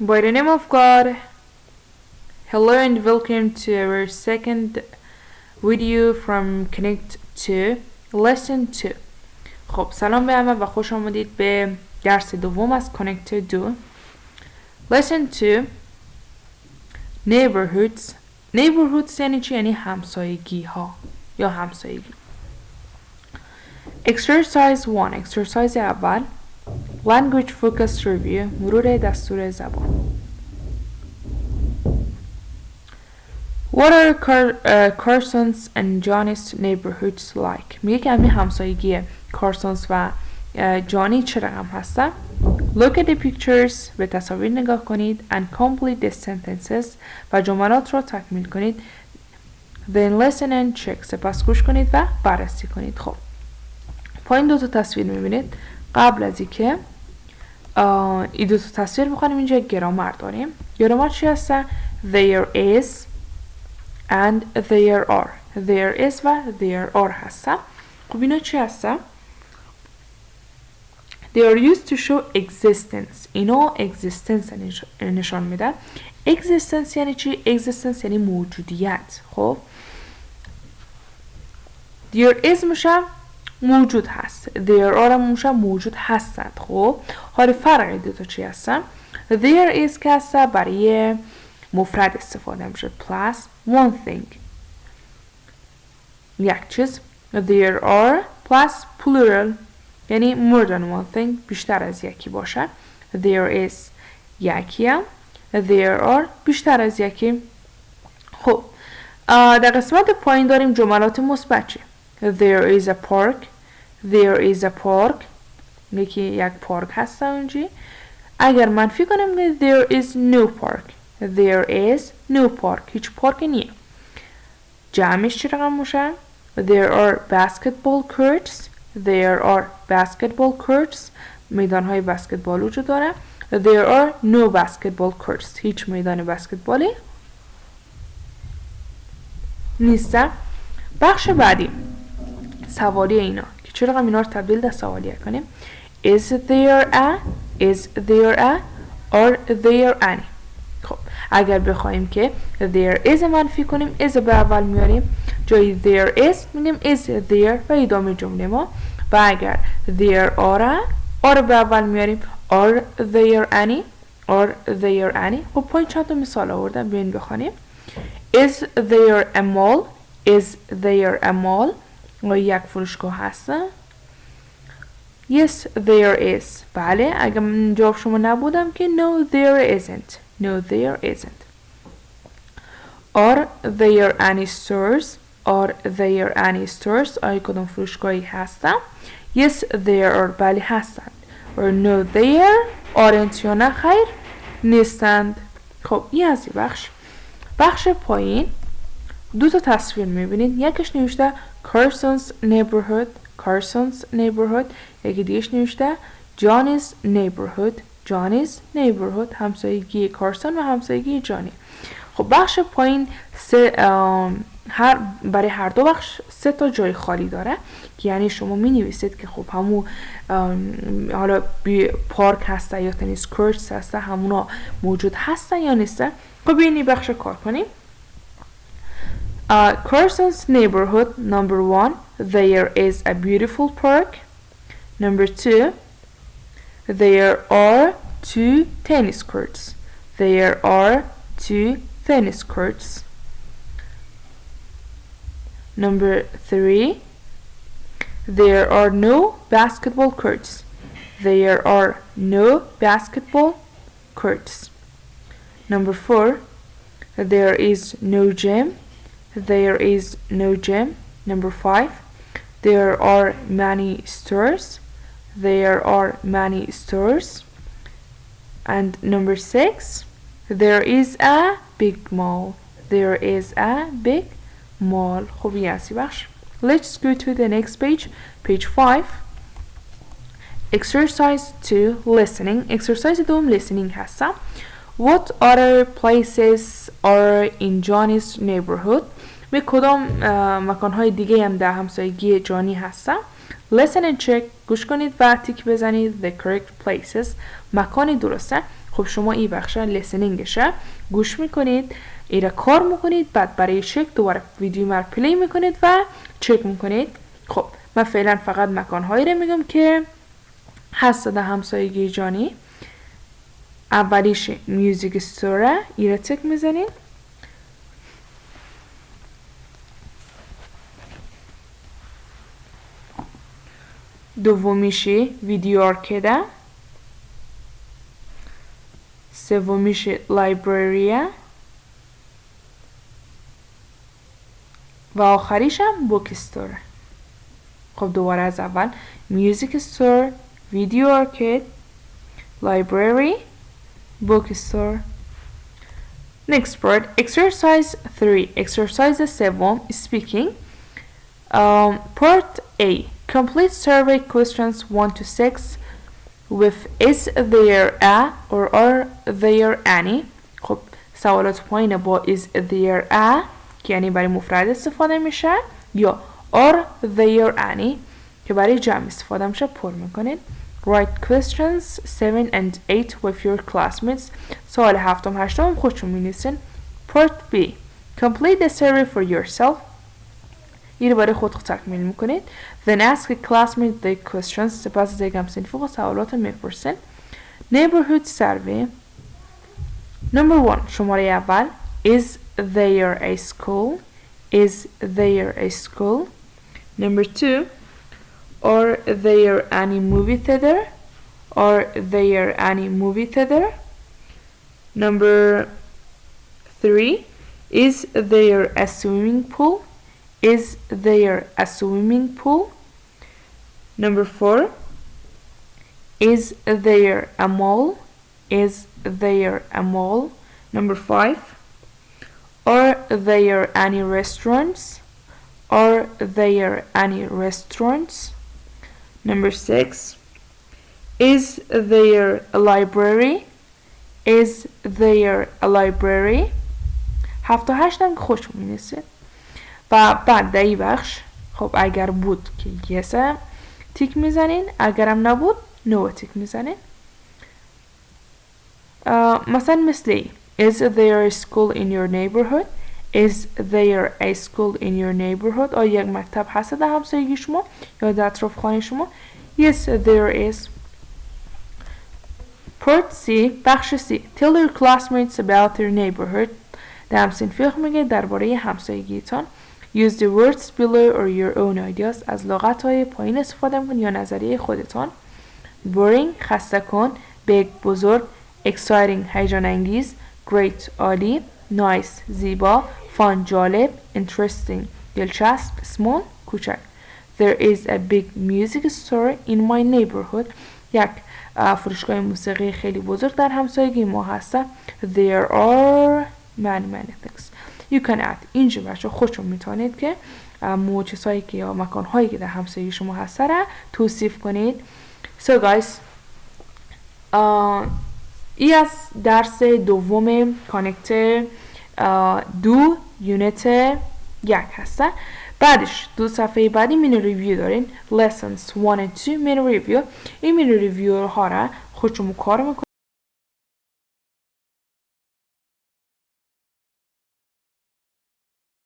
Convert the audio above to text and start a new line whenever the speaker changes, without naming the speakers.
By the name of God, hello and welcome to our second video from Connect to Lesson 2. خب سلام به همه و خوش آمدید به درس دوم از Connect to Do. Lesson 2 Neighborhoods. Neighborhoods یعنی چی؟ یعنی همسایگی ها یا همسایگی. Exercise 1. Exercise اول Language Focus Review. مرور دستور زبان. What are Carson's and Johnny's neighborhoods like? میگه که همین همسایگی کارسونز و جانی چه رقم هستن؟ Look at the pictures. به تصاویر نگاه کنید and complete the sentences و جملات را تکمیل کنید. Then listen and check. سپس گوش کنید و بررسی کنید. خب پایین دو تا تصویر میبینید. قبل از اینکه این دو تا تصویر بخونیم اینجا گرامر داریم. گرامر چی هسته؟ There is and there are. There is و there are هسته. خب اینا چی هسته؟ They are used to show existence. اینا existence نشان میدن. Existence یعنی چی؟ Existence یعنی موجودیت. خب there is میشه موجود هست. There are میشه موجود هستند. خب حالا فرق دو تا چی هستن؟ There is که هسته برای مفرد استفاده میشه plus one thing یک چیز. There are plus plural یعنی more than one thing بیشتر از یکی باشه. There is یکی there are بیشتر از یکی. خب در قسمت پایین داریم جملات مثبت. There is a park. There is a park یکی یک پارک هست اونجا. اگر منفی کنیم there is no park. There is no park. هیچ پارک نیه. جمعش چی رقم میشه؟ There are basketball courts. There are basketball courts. میدان های بسکتبال وجود داره. There are no basketball courts. هیچ میدان بسکتبالی نیسته. بخش بعدی سوالی اینا که چه رقم اینا رو تبدیل در سوالیه کنیم. Is there a Is there a Are there any. خب اگر بخوایم که there is منفی کنیم is به اول میاریم. جای there is میگیم is there و ادامه جمله ما. و اگر there are به اول میاریم are there any Are there any. خب پایین چند تا مثال آوردم بیاین بخونیم. Is there a mall. Is there a mall. یک فروشگاه هستن. Yes there is. بله اگر جواب شما نبودم که no there isn't. No there isn't. Are there any stores. Are there any stores. آیا کدام فروشگاهی هستن. Yes there are. بله هستند. Or no there aren't یا نه خیر نیستند. خب این از این بخش پایین دو تا تصویر میبینید. یکیش نوشته Carson's neighborhood. Carson's neighborhood. یکی دیگهش نوشته Johnny's neighborhood. Johnny's neighborhood. همسایگی کارسون و همسایگی جانی. خب بخش پایین برای هر دو بخش 3 تا جای خالی داره. یعنی شما می نویسید که خب همون حالا پارک هسته یا تنیس کورتس هسته همونا موجود هسته یا نیسته. خب این بخش کار کنیم. Carson's neighborhood. Number 1 there is a beautiful park. Number 2 there are 2 tennis courts. There are 2 tennis courts. Number 3 there are no basketball courts. There are no basketball courts. Number 4 there is no gym. There is no gym. Number 5 there are many stores. There are many stores. And number 6 there is a big mall. There is a big mall. خب یاسی بخش. Let's go to the next page. Page 5. Exercise 2 listening. Exercise دوم listening هستم. What other places are in Johnny's neighborhood. به کدام مکانهای دیگه هم در همسایگی جانی هستن. Listen and check. گوش کنید و تیک بزنید the correct places. مکانی درسته. خب شما این بخش لیسنینگشه گوش میکنید، ایره کار میکنید، بعد برای چک دوباره ویدیو مر پلی میکنید و چک میکنید. خب من فعلا فقط مکانهایی رو میگم که هست در همسایگی جانی. اولیش میوزیک استوره، ایره تک میزنید. دومیشی ویدیو آرکیده. سومیش لایبرریه و آخریش هم بوک استوره. خب دوباره از اول میوزیک استور، ویدیو آرکید، لایبرری، بوک استور. Next part, exercise 3. Exercise 7, speaking. Part A. Complete survey questions 1 to 6 with is there a or are there any. خب سوالات پایین با is there a که یعنی برای مفرد استفاده میشه یا are there any که برای جمع استفاده میشه پر میکنید. Write questions 7 and 8 with your classmates. سوال هفتم هشتم خودشون مینویسین. Part B. Complete the survey for yourself. این رو برای خود تکمیل میکنید. Then ask a classmate the questions. سپس از یک همسنفی و سوالات میپرسین. Neighborhood survey. Number 1. شماره اول. Is there a school? Is there a school? Number 2. Are there any movie theater? Are there any movie theater? Number 3. Is there a swimming pool? Is there a swimming pool? Number 4. Is there a mall? Is there a mall? Number 5. Are there any restaurants? Are there any restaurants? Number 6. Is there a library? Is there a library? 7 و 8 هم خوش می‌نویسید. و بعد در این بخش خب اگر بود که یسه تیک میزنین، اگرم نبود نو تیک میزنین. مثلا مثل Is there a school in your neighborhood? Is there a school in your neighborhood? آیا یک مکتب هست در همسایگی شما یا در اطراف خانه شما؟ Yes, there is. Part C. بخش C. Tell your classmates about your neighborhood. در همسنفی میگه درباره همسایگیتان. Use the words below or your own ideas. از لغت‌های پایین استفاده کن یا نظریه خودتان. Boring خسته کن. Big بزرگ. Exciting هیجان انگیز. Great عالی. Nice زیبا. Fun جالب. Interesting دلچسب. Small کوچک. There is a big music store in my neighborhood. یک فروشگاه موسیقی خیلی بزرگ در همسایگی ما هست. There are many things. You can add. اینجا بچه خودشون میتونید که چیزهایی که یا مکانهایی که در همسایگی شما هست را توصیف کنید. So guys, ای از درس دوم کانکت 2 یونیت 1 هسته. بعدش دو صفحه بعدی مینی ریویو دارین. Lessons 1 and 2 مینی ریویو. این مینی ریویو ها را خودشون کار میکنید.